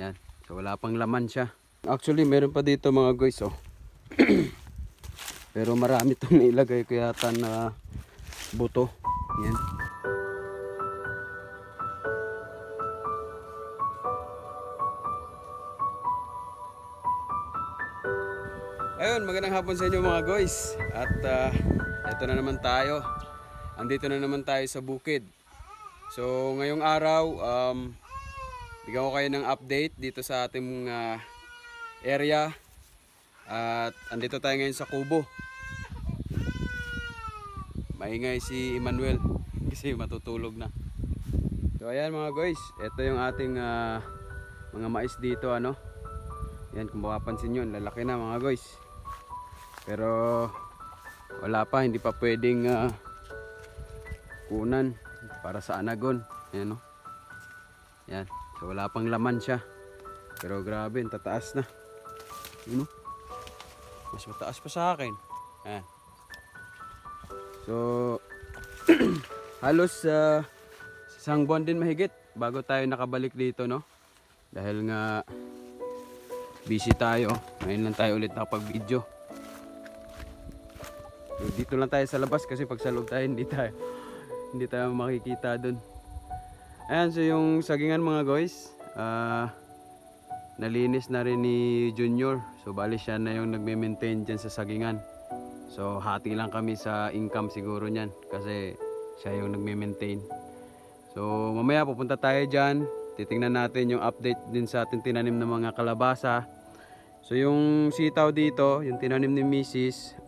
Yan. So wala pang laman siya. Actually meron pa dito mga guys oh. Pero marami itong nailagay ko yata na buto. Yan. Ayun, magandang hapon sa inyo mga guys. At ito na naman tayo. Andito na naman tayo sa bukid. So ngayong araw, bigyan ko kayo ng update dito sa ating area. At andito tayo ngayon sa kubo. Maingay si Emmanuel kasi matutulog na. So ayan mga guys, ito yung ating mga mais dito ano. Yan, kung mapapansin nyo, lalaki na mga guys. Pero wala pa, hindi pa pwedeng kunan para sa anagon. Ayan o. Yan, so wala pang laman siya. Pero grabe, tataas na. Yun o. Mas mataas pa sa akin. Ayan. So halos isang buwan din mahigit bago tayo nakabalik dito no. Dahil nga busy tayo. Ngayon lang tayo ulit nakapag-video. So, dito lang tayo sa labas kasi pag sa loob tayo hindi tayo makikita doon. Ayan, so yung sagingan mga guys, nalinis na rin ni Junior. So bali siya na yung nagme-maintain dyan sa sagingan. So hati lang kami sa income siguro niyan kasi siya yung nagme-maintain. So mamaya pupunta tayo dyan. Titingnan natin yung update din sa ating tinanim ng mga kalabasa. So yung sitaw dito, yung tinanim ni Mrs.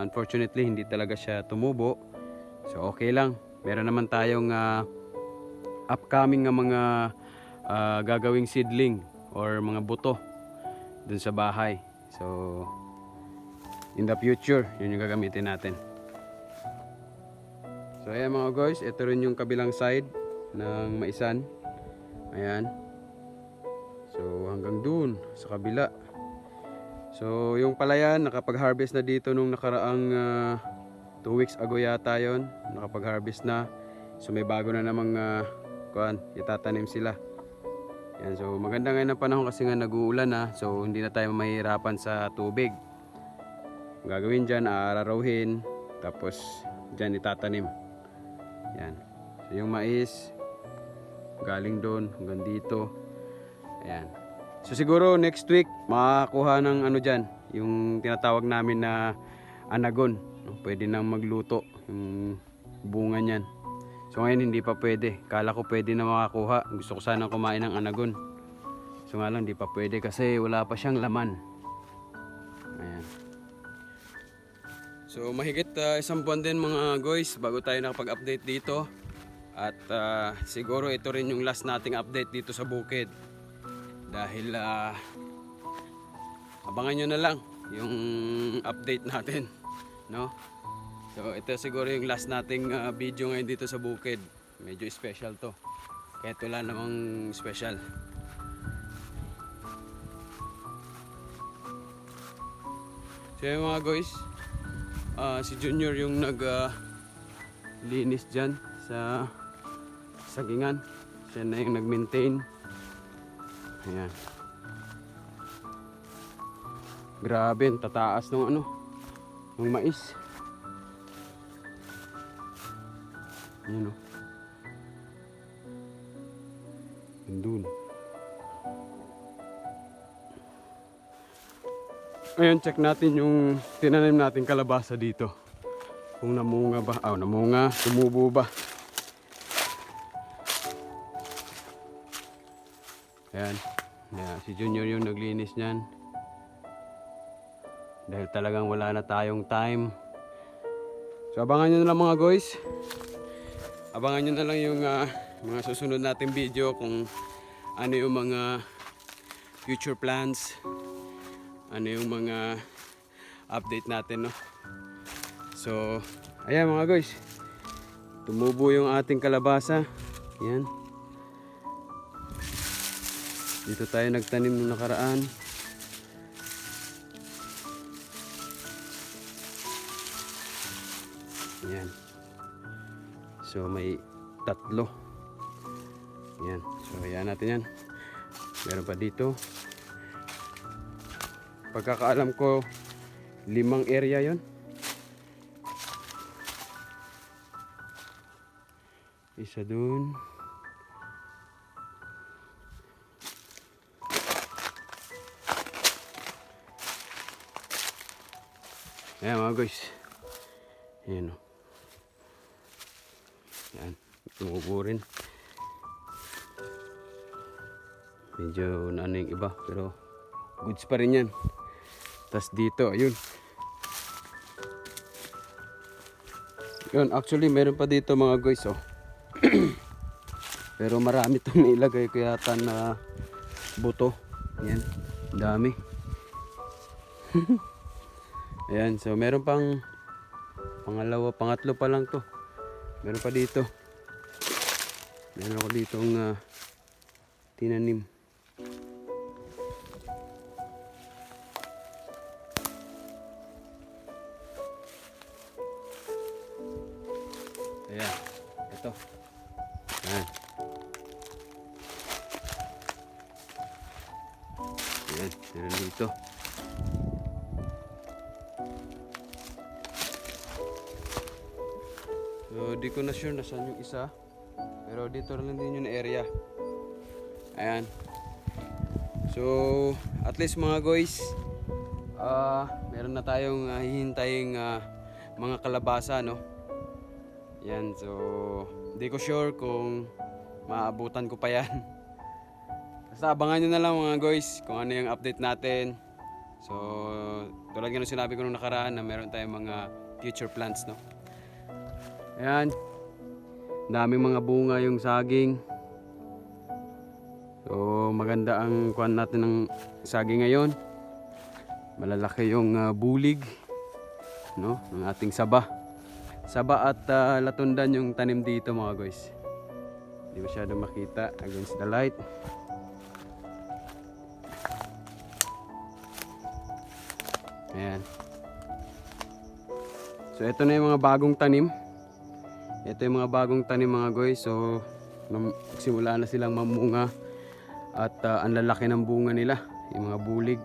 Unfortunately hindi talaga siya tumubo. So okay lang. Meron naman tayong upcoming nga mga gagawing seedling or mga buto dun sa bahay. So in the future, yun yung gagamitin natin. So ayan mga guys, ito rin yung kabilang side ng maisan. Ayan. So hanggang dun sa kabila. So yung palayan nakapag-harvest na dito nung nakaraang 2 weeks ago yata yon, nakapag-harvest na. So may bago na namang itatanim sila. Yan, so maganda ngayon ang panahon kasi nga nag-uulan na. So hindi na tayo mahihirapan sa tubig. Ang gagawin dyan, aararawin, tapos dyan itatanim. Yan. So yung mais galing doon hanggang dito. Ayan. So siguro next week makakuha ng ano dyan, yung tinatawag namin na anagon. Pwede nang magluto yung bunga niyan. So ngayon hindi pa pwede. Kala ko pwede na makakuha. Gusto ko sanang kumain ng anagon. So nga lang hindi pa pwede kasi wala pa siyang laman. Ayan. So mahigit isang buwan din mga guys bago tayo nakapag-update dito. At siguro ito rin yung last nating update dito sa bukid. Dahil abangan nyo na lang yung update natin, no? So ito siguro yung last nating video ngayon dito sa bukid. Medyo special to. Kahit wala namang special. So yung mga guys, si Junior yung linis dyan sa sagingan. Siya na yung nag-maintain. Ayan. Grabe, tataas ng ng mais. Ayan o. Andun. Ngayon, check natin yung tinanim natin kalabasa dito. Kung namunga ba? Namunga. Tumubo ba? Ayan. Ayan. Si Junior yung naglinis niyan. Dahil talagang wala na tayong time. So abangan nyo na lang mga guys. Abangan nyo na lang yung mga susunod nating video kung ano yung mga future plans. Ano yung mga update natin, no? So, ayan mga guys. Tumubo yung ating kalabasa. Ayan. Dito tayo nagtanim nung nakaraan. Ayan. So may 3. Ayan. So ayan natin yan. Meron pa dito. Pagkakaalam ko, 5 area yon. Isa dun. Ayan mga guys. Ayan o. Ayan. Tumubo rin. Medyo naano yung iba. Pero goods pa rin yan. Tas dito, ayun. Yun, actually meron pa dito mga guys oh. Pero marami itong nailagay ko yata na buto. Ayan, dami. Ayan, so meron pang pangatlo pa lang to. Meron pa dito. Meron ako ditong tinanim. Ayan, ito. Ayan. Ayan, meron dito. So, di ko na sure nasaan yung isa. Pero dito lang din yung area. Ayan. So, at least mga guys, meron na tayong hihintaying mga kalabasa, no? Yan, so, di ko sure kung maabutan ko pa yan. Basta abangan nyo na lang mga guys kung ano yung update natin. So, tulad nga nung sinabi ko nung nakaraan na meron tayong mga future plans, no? Ayan. Daming mga bunga yung saging. So, maganda ang kuhan natin ng saging ngayon. Malalaki yung bulig, no? Ng ating saba. Saba at latundan yung tanim dito mga guys. Hindi masyado makita against the light. Ayan. So, ito na yung mga bagong tanim. Ito yung mga bagong tanim mga guys. So, simula na silang mamunga. At ang lalaki ng bunga nila. Yung mga bulig.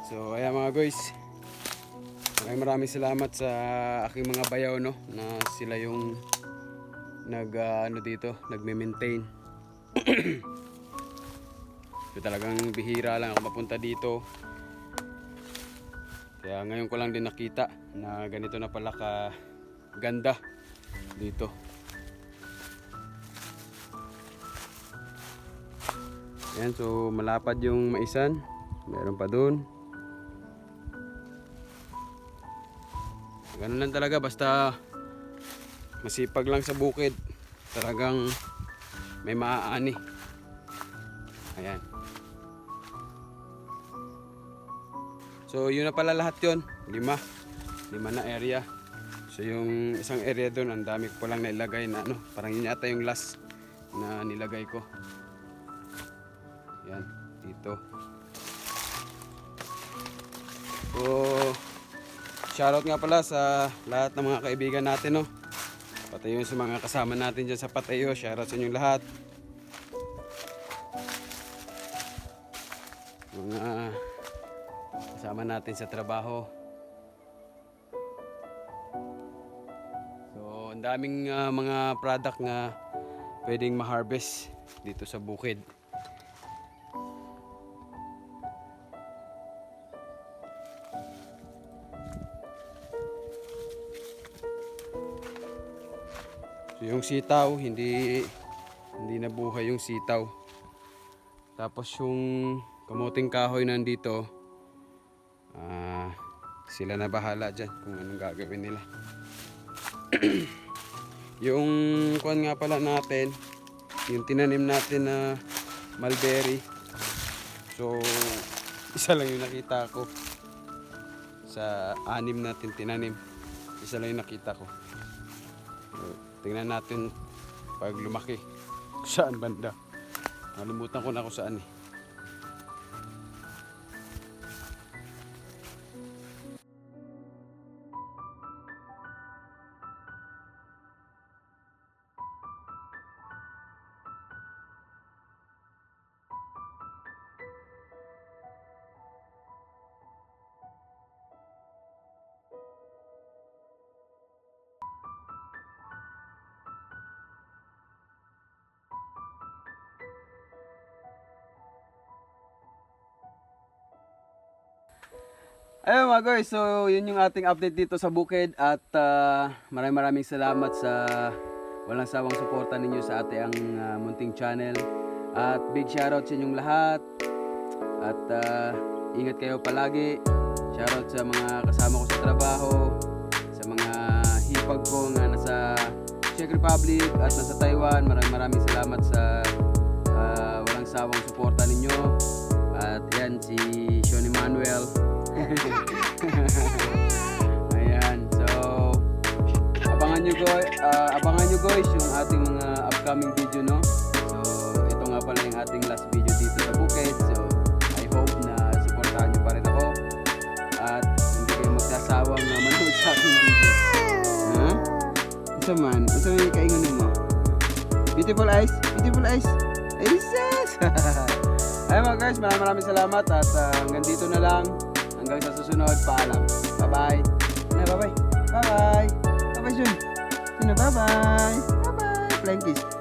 So, ayan mga guys. Maraming salamat sa aking mga bayaw, no? Na sila yung nagme-maintain. So, talagang bihira lang ako mapunta dito. Kaya ngayon ko lang din nakita na ganito na pala ka ganda dito. Ayan, so malapad yung maisan. Meron pa dun. Ganun lang talaga, basta masipag lang sa bukid. Talagang may maaani. Ayan. So yun na pala lahat yun. 5 na area. So yung isang area doon, ang dami ko lang nailagay na ano, parang yun yata yung last na nilagay ko. Yan, dito. So, shoutout nga pala sa lahat ng mga kaibigan natin, no. Pati yung sa mga kasama natin dyan sa Patayo, shoutout sa inyong lahat. Mga kasama natin sa trabaho. So, ang daming mga product na pwedeng ma-harvest dito sa bukid. So, yung sitaw, hindi nabuhay yung sitaw. Tapos yung kamuting kahoy nandito, sila na bahala dyan kung anong gagawin nila. Yung kuwan nga pala natin, yung tinanim natin na mulberry. So, isa lang yung nakita ko sa 6 natin tinanim. Isa lang yung nakita ko. So, tingnan natin pag lumaki saan banda. Nalimutan ko na kung saan eh. Ayun mga guys, so yun yung ating update dito sa bukid at maraming salamat sa walang sawang suporta ninyo sa ating munting channel. At big shoutout sa inyong lahat. At ingat kayo palagi. Shoutout sa mga kasama ko sa trabaho, sa mga hipag ko nga nasa Czech Republic at nasa Taiwan. Maraming salamat sa walang sawang suporta ninyo. At yan si Sean Emmanuel. Ayan, so abangan nyo guys yung ating mga upcoming video, no? So ito nga pala yung ating last video dito sa bukid. So I hope na suportahan nyo pa rin ako at hindi kayo magsasawang na manood sa aking video. Ha? Isa man yung kainganin mo. Beautiful eyes, beautiful eyes. Aises! Ayun mga guys, maraming salamat at hanggang dito na lang. Hanggang sa susunod, paalam. Bye-bye. Bye-bye. Bye-bye. Bye-bye, Jun. Bye-bye. Bye-bye. Flying kiss.